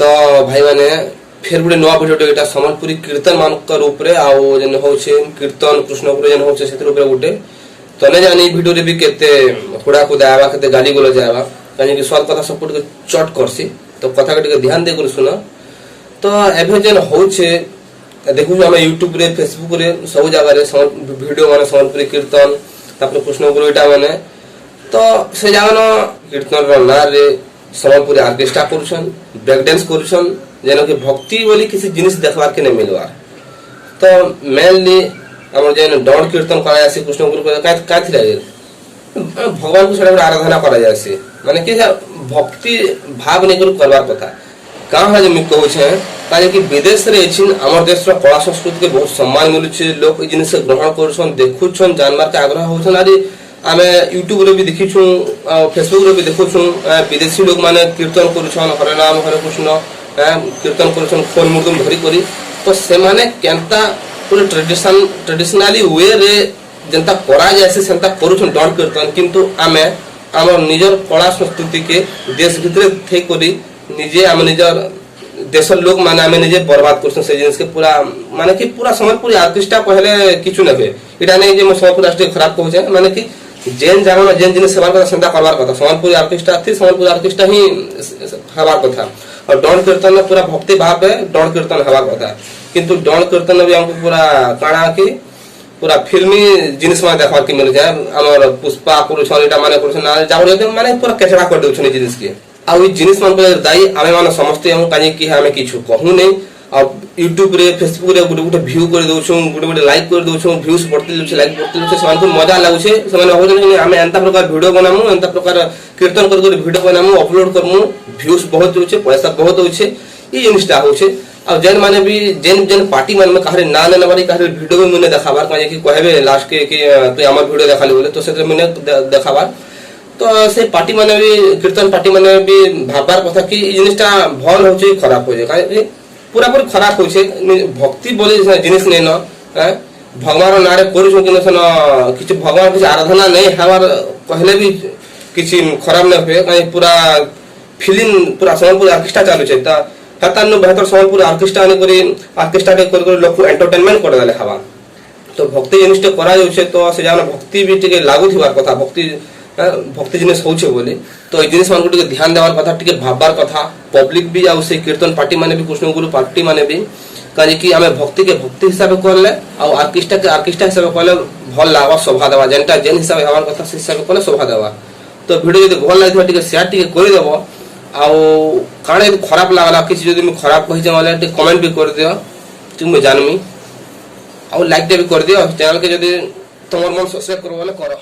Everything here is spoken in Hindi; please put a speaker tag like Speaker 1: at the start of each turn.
Speaker 1: तो भाई मैंने फिर गोटे नुआ भिडियो एटा सम्बलपुरी कीर्तन मानकर ऊपर आउ जेन होचे कीर्तन कृष्णपुर जेन होचे सेतिर ऊपर गोटे तो ने जानी वीडियो रे भी केते हुड़ा खुदा आवा केते गाली गोल जावा काहे कि सब कथा सब के चट करसी तो कथा के ध्यान दे कर सुनो। तो एभे जेन होचे देखु हम यूट्यूब रे फेसबुक रे सब जगह रे वीडियो माने सम्बलपुरी कीर्तन तापर कृष्णपुर एटा माने तो से जानो कीर्तन रो ना रे सम्बलपुरी ऑर्केस्ट्रा करूछन ब्रेक डांस करूछन जेनो कि भक्ति बोली किसी जिनिस देखबार के नहीं मिलवा। तो मेनली हमर जेन दौड़ कीर्तन करा जासी कृष्णपुर को का थिला भगवान को सडा आराधना करा जासी माने कि भक्ति भाव नै करबार कथा कहाँ जे मैं कहू छे काहे कि विदेश रे छिन हमर देश रो कला संस्कृति के बहुत सम्मान मिलु छे लोग ई जिनिस ग्रहण करछन देखुछन जानबार के आग्रह होछन। आदि आमे यूट्यूब रे भी देखिछु फेसबुक रे भी देखुछु विदेशी लोग माने कीर्तन करूछन हरे नाम हरे कृष्ण कीर्तन करूछन खोल मुर्दम धरी करी तो से माने केनता पूरे ट्रेडिशनली वे रे जनता करा जायसे सेंता करूछन दौड़ कीर्तन किंतु आमे हमर निजर कला संस्कृति के देश भितर थे करी निजे आमे निजर देशर लोग माने आमे निजे बर्बाद करछन से जिनिस के पूरा माने कि पूरा सम्बलपुरी ऑर्केस्ट्रा पहले किछु नबे इटा नै जे म सम्बलपुरी राष्ट्रीय खराब कहू छै माने कि जेन जाना जेन जिनिस सेवा कथा सेंता करबार कथा सम्बलपुरी ऑर्केस्ट्रा थी सम्बलपुरी ऑर्केस्ट्रा ही हबार कथा और दौड़ कीर्तन में पूरा भक्ति भाव पे दौड़ कीर्तन हबार कथा किंतु दौड़ कीर्तन भी हमको पूरा काना कि पूरा फिल्मी जिनिस में देखबार के मिल जाय हमर पुष्पा करूछन एटा माने करूछन जाबो माने पूरा केचड़ा कर देउछन जिनिस के आ ओइ जिनिस मन पे दाई आमे माने समझते हम कानी कि हमें किछु कहू नै आ यूट्यूब रे फेसबुक रे गुटे गुटे व्यू कर देउछु गुटे गुटे लाइक कर देउछु व्यूज बढ़ते जाउछ लाइक बढ़ते जाउछ समान को मजा लागुछे समान होजन हमें एंता प्रकार वीडियो बनामु एंता प्रकार कीर्तन कर वीडियो बनामु अपलोड करमु व्यूज बहुत जाउछ पैसा बहुत होउछे ई जिनिसटा होउछे। आ जेन माने भी जेन जेन पार्टी मन में कहरे ना लेना बारी कहरे वीडियो में मने देखाबार काहे कि कहबे लास्ट के कि तू हमर वीडियो देखाली बोले तो से मने देखाबार तो से पार्टी माने भी कीर्तन पार्टी माने भी भाबार कथा कि ई जिनिसटा भल होचे खराब होचे काहे पूरा पूरी खराब होचे भक्ति बोले जिनिस नै न भगवान नारे करू कि किछि भगवान किछि आराधना नै हमार पहले भी किछि खराब नै होय काहे पूरा फिल्म पूरा सम्बलपुर ऑर्केस्ट्रा चालू छै त हतान बेहतर सम्बलपुर ऑर्केस्ट्रा ने करी ऑर्केस्ट्रा के कर लोक एंटरटेनमेंट कर देले हवा तो भक्ति जिनिस करा जाउछे तो से जान भक्ति भी टिके लागू थिबार कथा भक्ति जिनिस होउछे बोले तो ए जिनिस मन टिके ध्यान देवार कथा टिके भाबबार कथा पब्लिक भी आ से कीर्तन पार्टी माने भी कृष्ण गुरु पार्टी माने भी काहे कि हमें भक्ति के भक्ति हिसाब करले आ ऑर्केस्ट्रा के ऑर्केस्ट्रा हिसाब करले भल लावा शोभा देवा जेनटा जेन हिसाब हवार कथा से हिसाब करले शोभा देवा। तो वीडियो यदि भल लागिथबा टिके शेयर टिके करि देबो आउ काणे खराब लागला किसी जदि मैं खराब कहि जाले टिके कमेंट भी कर दियो तुम जानमी आउ लाइक भी कर दियो चैनल के जदि तमर मन सब्सक्राइब करबो ले करो।